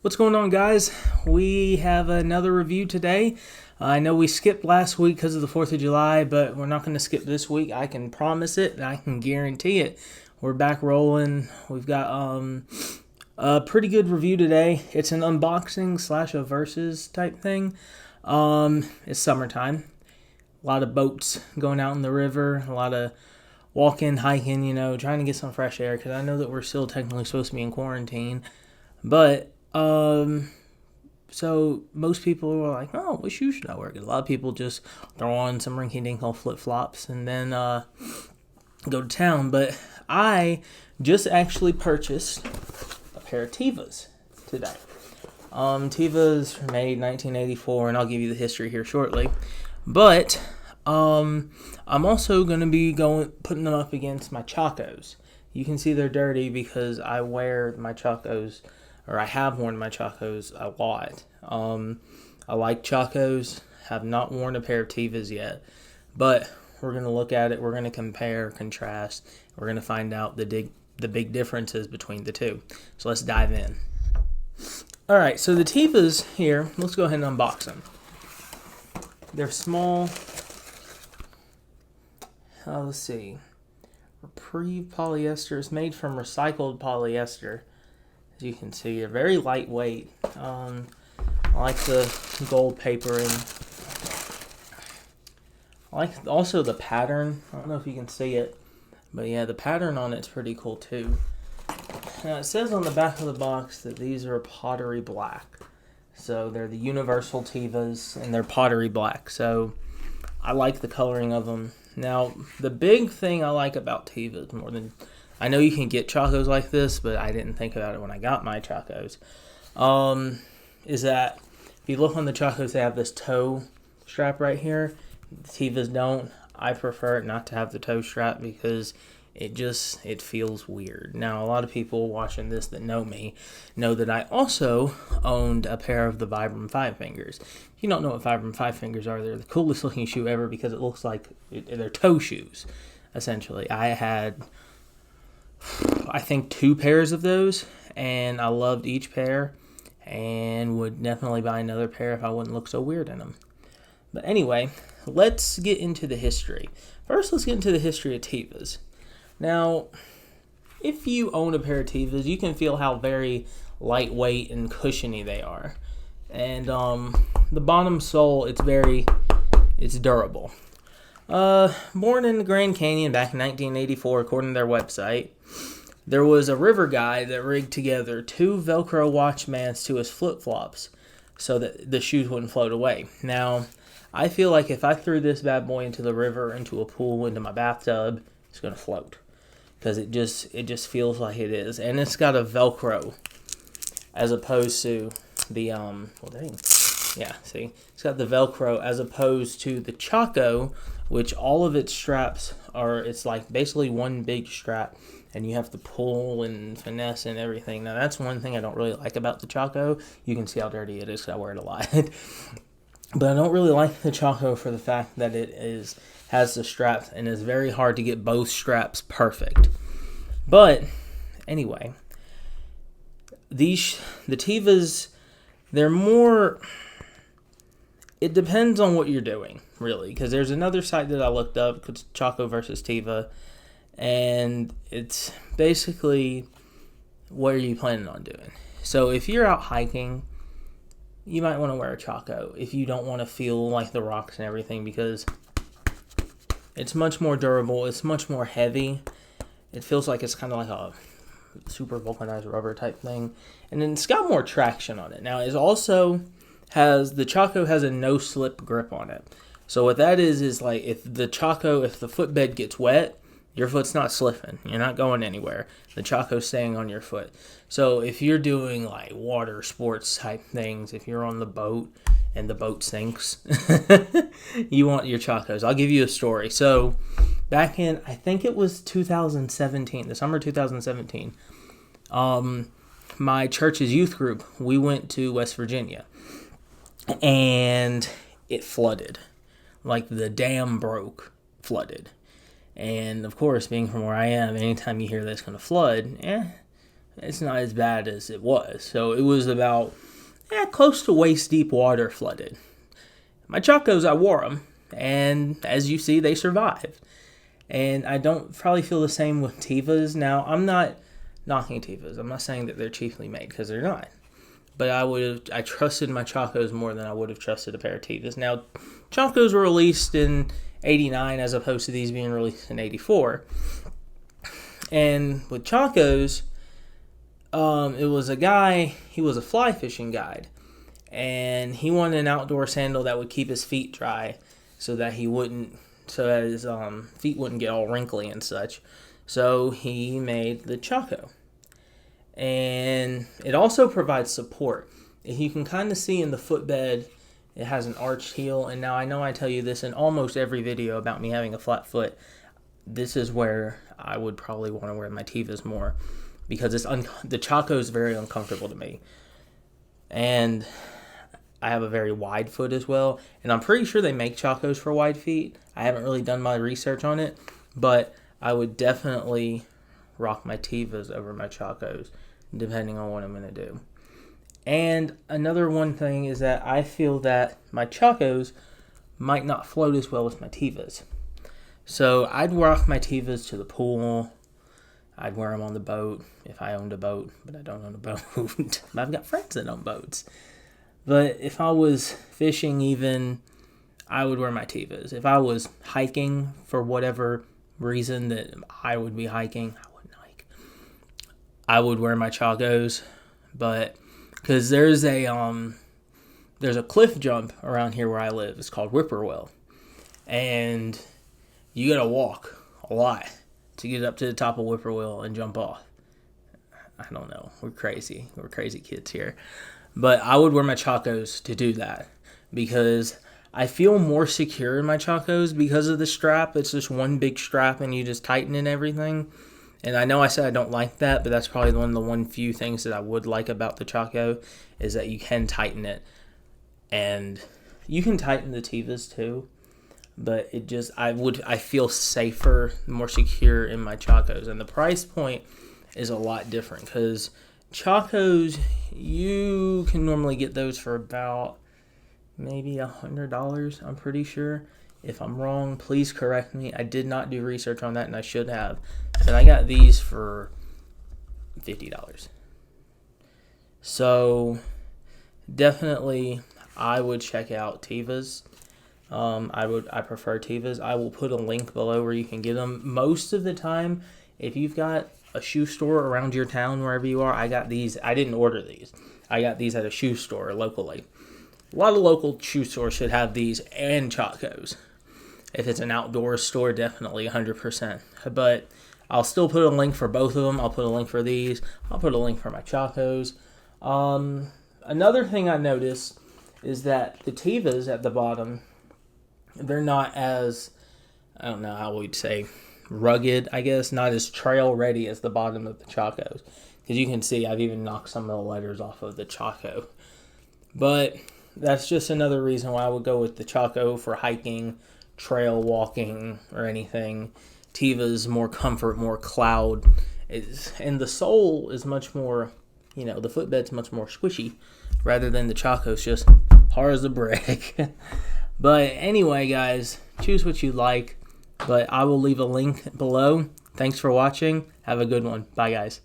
What's going on, guys? We have another review today. I know we skipped last week because of the 4th of July, but we're not going to skip this week. I can promise it, and I can guarantee it. We're back rolling. We've got a pretty good review today. It's an unboxing / a versus type thing. It's summertime. A lot of boats going out in the river. A lot of walking, hiking, trying to get some fresh air, because I know that we're still technically supposed to be in quarantine. But so most people were like, "Oh, what shoes should I wear?" A lot of people just throw on some rinky-dink old flip-flops and then go to town. But I just actually purchased a pair of Tevas today. Tevas were made 1984, and I'll give you the history here shortly. But I'm also going to be putting them up against my Chacos. You can see they're dirty because I wear my Chacos, or I have worn my Chacos a lot. I like Chacos. Have not worn a pair of Tevas yet. But we're going to look at it. We're going to compare, contrast. We're going to find out the big differences between the two. So let's dive in. Alright, so the Tevas here, let's go ahead and unbox them. They're small. Let's see. Repreve polyester is made from recycled polyester. As you can see, they're very lightweight. I like the gold papering. I like also the pattern. I don't know if you can see it, but yeah, the pattern on it's pretty cool too. Now it says on the back of the box that these are pottery black. So they're the universal Tevas, and they're pottery black. So I like the coloring of them. Now, the big thing I like about Tevas more than... I know you can get Chacos like this, but I didn't think about it when I got my Chacos. Is that if you look on the Chacos, they have this toe strap right here. The Tevas don't. I prefer it not to have the toe strap because it feels weird. Now, a lot of people watching this that know me know that I also owned a pair of the Vibram 5 Fingers. If you don't know what Vibram 5 Fingers are, they're the coolest looking shoe ever because it looks like they're toe shoes, essentially. I had, I think, 2 pairs of those, and I loved each pair and would definitely buy another pair if I wouldn't look so weird in them. But anyway, let's get into the history. First, let's get into the history of Tevas. Now, if you own a pair of Tevas, you can feel how very lightweight and cushiony they are. And the bottom sole, it's durable. Born in the Grand Canyon back in 1984, according to their website, there was a river guy that rigged together 2 Velcro watch mats to his flip-flops so that the shoes wouldn't float away. Now, I feel like if I threw this bad boy into the river, into a pool, into my bathtub, it's going to float. Because it just feels like it is. And it's got a Velcro as opposed to the, see? It's got the Velcro as opposed to the Chaco, which all of its straps it's like basically one big strap. And you have to pull and finesse and everything. Now, that's one thing I don't really like about the Chaco. You can see how dirty it is because I wear it a lot. But I don't really like the Chaco for the fact that it has the straps and is very hard to get both straps perfect. But anyway, the Tevas, they're more... It depends on what you're doing, really. Because there's another site that I looked up, it's Chaco versus Teva. And it's basically, what are you planning on doing? So if you're out hiking, you might want to wear a Chaco if you don't want to feel like the rocks and everything, because it's much more durable. It's much more heavy. It feels like it's kind of like a super vulcanized rubber type thing. And then it's got more traction on it. Now, it also the Chaco has a no-slip grip on it. So what that is like if the footbed gets wet, your foot's not slipping. You're not going anywhere. The Chaco's staying on your foot. So if you're doing like water sports type things, if you're on the boat and the boat sinks, you want your Chacos. I'll give you a story. So back in, I think it was 2017, the summer 2017, my church's youth group, we went to West Virginia. And it flooded. Like the dam flooded. And, of course, being from where I am, anytime you hear that it's going to flood, it's not as bad as it was. So it was about close to waist deep water flooded. My Chacos, I wore them, and as you see, they survived. And I don't probably feel the same with Tevas. Now, I'm not knocking Tevas. I'm not saying that they're cheaply made, because they're not. But I trusted my Chacos more than I would have trusted a pair of Tevas. Now, Chacos were released in '89 as opposed to these being released in '84. And with Chacos, it was a guy, he was a fly fishing guide. And he wanted an outdoor sandal that would keep his feet dry so that his feet wouldn't get all wrinkly and such. So he made the Chaco. And it also provides support. If you can kind of see in the footbed, it has an arched heel. And now I know I tell you this in almost every video about me having a flat foot. This is where I would probably want to wear my Tevas more, because the Chaco is very uncomfortable to me. And I have a very wide foot as well. And I'm pretty sure they make Chacos for wide feet. I haven't really done my research on it, but I would definitely rock my Tevas over my Chacos, depending on what I'm going to do. And another one thing is that I feel that my Chacos might not float as well as my Tevas. So I'd rock my Tevas to the pool. I'd wear them on the boat if I owned a boat, but I don't own a boat. But I've got friends that own boats. But if I was fishing even, I would wear my Tevas. If I was hiking for whatever reason that I would be hiking, I wouldn't hike. I would wear my Chacos, but because there's a cliff jump around here where I live. It's called Whippoorwill, and you gotta walk a lot to get up to the top of Whippoorwill and jump off. I don't know. We're crazy. We're crazy kids here. But I would wear my Chacos to do that, because I feel more secure in my Chacos because of the strap. It's just one big strap and you just tighten and everything. And I know I said I don't like that, but that's probably one few things that I would like about the Chaco is that you can tighten it. And you can tighten the Tevas too, but I feel safer, more secure in my Chacos. And the price point is a lot different, because Chacos, you can normally get those for about maybe $100, I'm pretty sure. If I'm wrong, please correct me. I did not do research on that, and I should have. But I got these for $50. So definitely I would check out Tevas. I prefer Tevas. I will put a link below where you can get them. Most of the time, if you've got a shoe store around your town, wherever you are, I got these. I didn't order these. I got these at a shoe store locally. A lot of local shoe stores should have these and Chacos. If it's an outdoor store, definitely 100%. But I'll still put a link for both of them. I'll put a link for these. I'll put a link for my Chacos. Another thing I noticed is that the Tevas at the bottom, they're not as, I don't know how we'd say, rugged, I guess, not as trail ready as the bottom of the Chacos. Because you can see I've even knocked some of the letters off of the Chaco. But that's just another reason why I would go with the Chaco for hiking, trail walking, or anything. Teva's more comfort, more cloud. And the sole is much more, the footbed's much more squishy, rather than the Chaco's just hard as a brick. But anyway, guys, choose what you like. But I will leave a link below. Thanks for watching. Have a good one. Bye, guys.